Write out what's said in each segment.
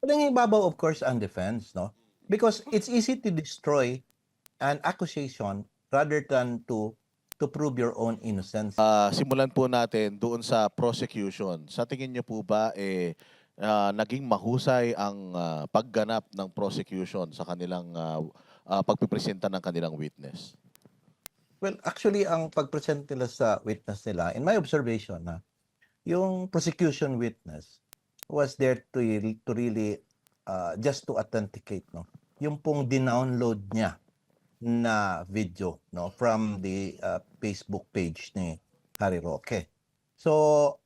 Ang ibabaw, of course, ang defense, no? Because it's easy to destroy an accusation rather than to prove your own innocence. Simulan po natin doon sa prosecution. Sa tingin niyo po ba naging mahusay ang pagganap ng prosecution sa kanilang pagpipresenta ng kanilang witness? Well, actually, ang pag-present nila sa witness nila, in my observation, yung prosecution witness was there to really just to authenticate, no? Yung pong dinownload niya na video, no, from the Facebook page ni Harry Roque. So,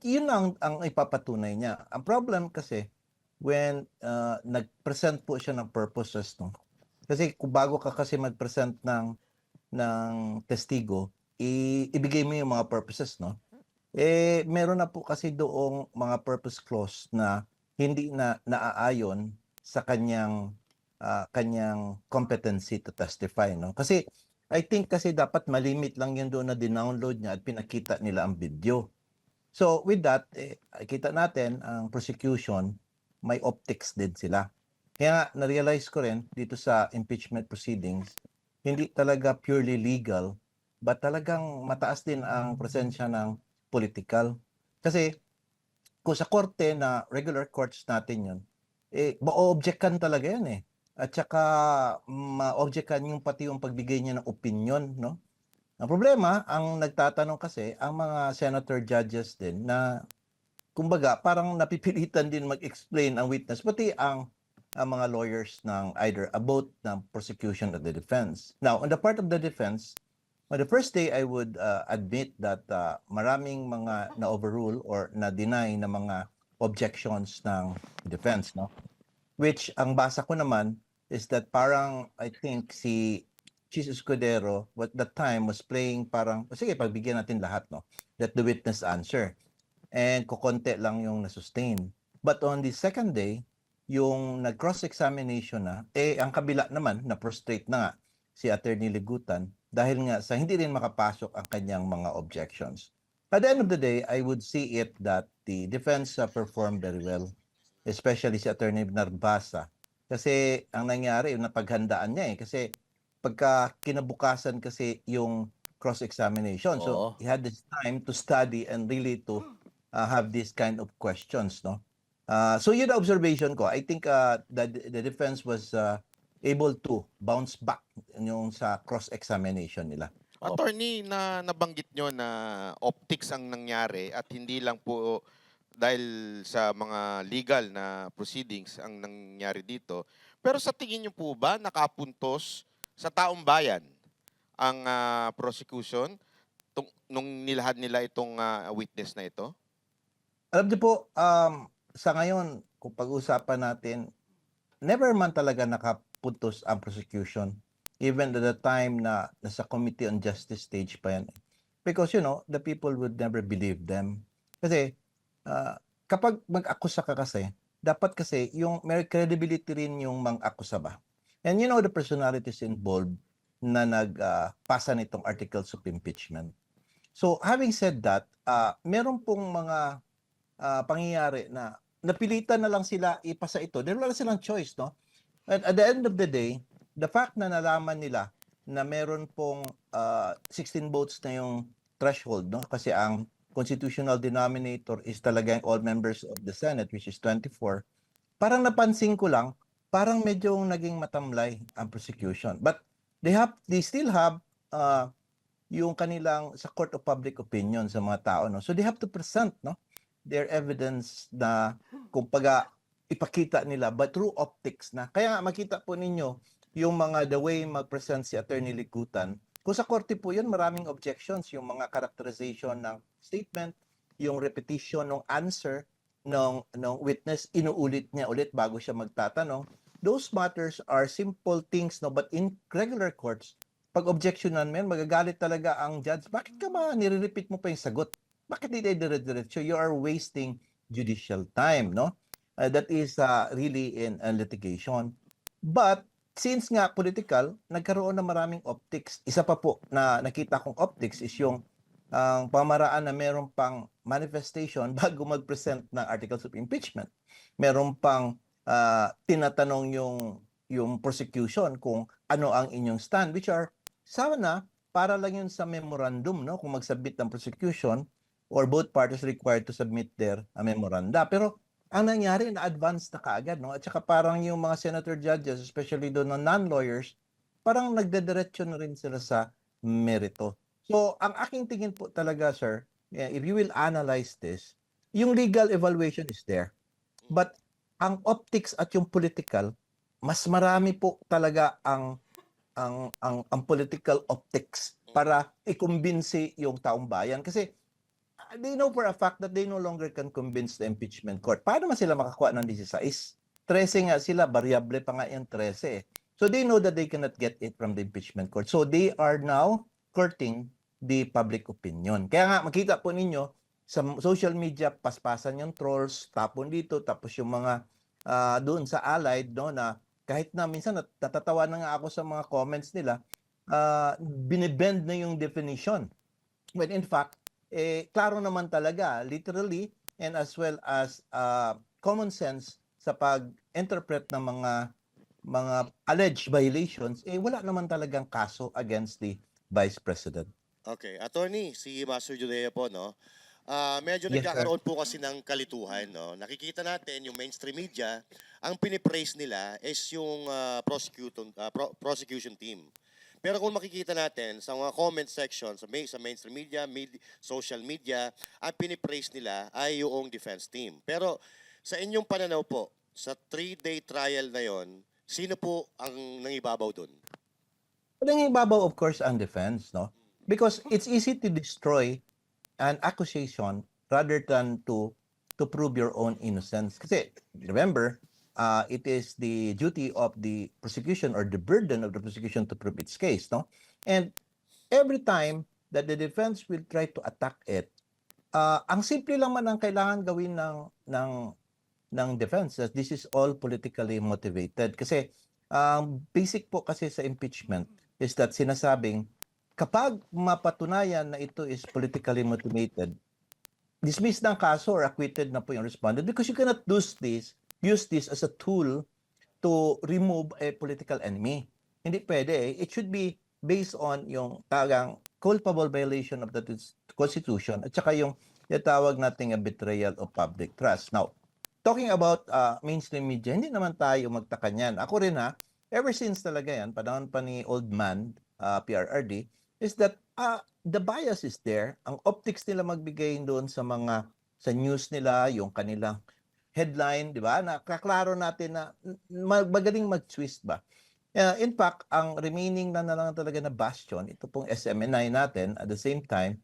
yun ang ipapatunay niya. Ang problem kasi when nag-present po siya ng purposes, no? Kasi kung bago ka kasi mag-present ng testigo, ibigay mo yung mga purposes, no? Meron na po kasi doong mga purpose clause na hindi na naaayon sa kanyang competency to testify, no? Kasi I think kasi dapat malimit lang yun doon na dinownload niya at pinakita nila ang video. So with that, kita natin ang prosecution, may optics din sila. Kaya nga, na-realize ko rin dito sa impeachment proceedings, hindi talaga purely legal, but talagang mataas din ang presensya ng political. Kasi kung sa korte na regular courts natin yun, ma-objectan talaga yan eh. At saka ma-objectan yung pati yung pagbigay niya ng opinion, no? Ang problema, ang nagtatanong kasi, ang mga senator judges din na, kumbaga, parang napipilitan din mag-explain ang witness, pati ang mga lawyers ng either about ng prosecution or the defense. Now, on the part of the defense, on the first day, I would admit that maraming mga na-overrule or na-deny na mga objections ng defense, no? Which, ang basa ko naman, is that parang, I think, si Chis Escudero, what that time was playing parang, sige, pagbigyan natin lahat, no? Let the witness answer. And kukonte lang yung na-sustain. But on the second day, yung nag-cross-examination na, ang kabila naman, na-prostrate na nga si Attorney Ligutan dahil nga sa hindi rin makapasok ang kanyang mga objections. At the end of the day, I would see it that the defense performed very well, especially si Attorney Narbasa. Kasi ang nangyari, yung napaghandaan niya kasi pagka kinabukasan kasi yung cross-examination. So, Oo. he had this time to study and really to have this kind of questions, no? So yun ang observation ko. I think the defense was able to bounce back yung sa cross-examination nila. Attorney, na nabanggit nyo na optics ang nangyari at hindi lang po dahil sa mga legal na proceedings ang nangyari dito. Pero sa tingin nyo po ba nakapuntos sa taong bayan ang prosecution nung nilahad nila itong witness na ito? Alam niyo po, sa ngayon, kung pag-usapan natin, never man talaga nakapuntos ang prosecution. Even at the time na nasa Committee on Justice stage pa yan. Because, you know, the people would never believe them. Kasi, kapag mag-akusa ka kasi, dapat kasi yung may credibility rin yung mang-akusa ba. And you know the personalities involved na nagpasa nitong articles of impeachment. So, having said that, meron pong mga pangyayari na napilitan na lang sila ipasa ito dahil wala silang choice, no? At the end of the day, the fact na nalaman nila na meron pong 16 votes na yung threshold, no? Kasi ang constitutional denominator is talagang all members of the Senate, which is 24. Parang napansin ko lang, parang medyo naging matamlay ang prosecution. But they still have yung kanilang sa court of public opinion sa mga tao, no? So they have to present, no, their evidence na kumbaga ipakita nila but through optics na. Kaya nga makita po ninyo yung mga the way mag-present si Attorney Ligutan. Kung sa korte po yun, maraming objections, yung mga characterization ng statement, yung repetition ng answer ng witness, inuulit niya ulit bago siya magtatanong. Those matters are simple things, no, but in regular courts, pag objectionan mo yan, magagalit talaga ang judge. Bakit ka ba nire-repeat mo pa yung sagot? Bakit hindi dire-diretso? You are wasting judicial time, no? That is really in litigation. But since nga political, nagkaroon na maraming optics. Isa pa po na nakita kong optics is yung pamaraan na meron pang manifestation bago mag-present ng articles of impeachment. Meron pang tinatanong yung prosecution kung ano ang inyong stand, which are sana para lang yun sa memorandum, no? Kung mag-submit ng prosecution or both parties required to submit their memoranda. Pero ang nangyari, na-advance na kaagad, no? At saka parang yung mga senator judges, especially doon ng non-lawyers, parang nagdediretso na rin sila sa merito. So, ang aking tingin po talaga, sir, if you will analyze this, yung legal evaluation is there. But ang optics at yung political, mas marami po talaga ang political optics para ikumbinsi yung taong bayan. Kasi they know for a fact that they no longer can convince the impeachment court. Paano man sila makakuha ng 16? 13 nga sila, variable pa nga yung 13. So they know that they cannot get it from the impeachment court. So they are now courting the public opinion. Kaya nga, makita po ninyo, sa social media, paspasan yung trolls, tapon dito, tapos yung mga doon sa allied, no, na kahit na minsan natatawa na nga ako sa mga comments nila, binibend na yung definition. When in fact, klaro naman talaga, literally, and as well as common sense sa pag-interpret ng mga alleged violations, wala naman talagang kaso against the Vice President. Okay, attorney, si Master Judea po, no? Medyo Yes, sir. nagkakaroon po kasi ng kalituhan, no? Nakikita natin yung mainstream media, ang pinipraise nila is yung prosecution team. Pero kung makikita natin sa mga comment section sa mainstream media, social media, ang pinipraise nila ay yung defense team. Pero sa inyong pananaw po, sa 3-day trial na yon, sino po ang nangibabaw dun? Ang ibabaw, of course, ang defense, no? Because it's easy to destroy an accusation rather than to prove your own innocence. Kasi, remember, it is the duty of the prosecution or the burden of the prosecution to prove its case, no? And every time that the defense will try to attack it, ang simple lang man ang kailangan gawin ng defense. This is all politically motivated. Kasi, basic po kasi sa impeachment is that sinasabing, kapag mapatunayan na ito is politically motivated, dismiss ng kaso or acquitted na po yung respondent because you cannot use this as a tool to remove a political enemy. Hindi pwede. It should be based on yung tagang culpable violation of the Constitution at saka yung tawag nating a betrayal of public trust. Now, talking about mainstream media, hindi naman tayo magtaka niyan. Ako rin ever since talaga yan, panahon pa ni Old Man, PRRD, is that the bias is there. Ang optics nila magbigay doon sa news nila, yung kanilang headline, di ba? Nakaklaro natin na magaling mag-twist ba? In fact, ang remaining na lang talaga na bastion, ito pong SMNI natin, at the same time,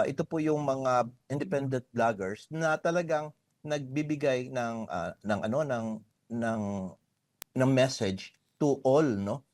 ito po yung mga independent bloggers na talagang nagbibigay ng message to all, no?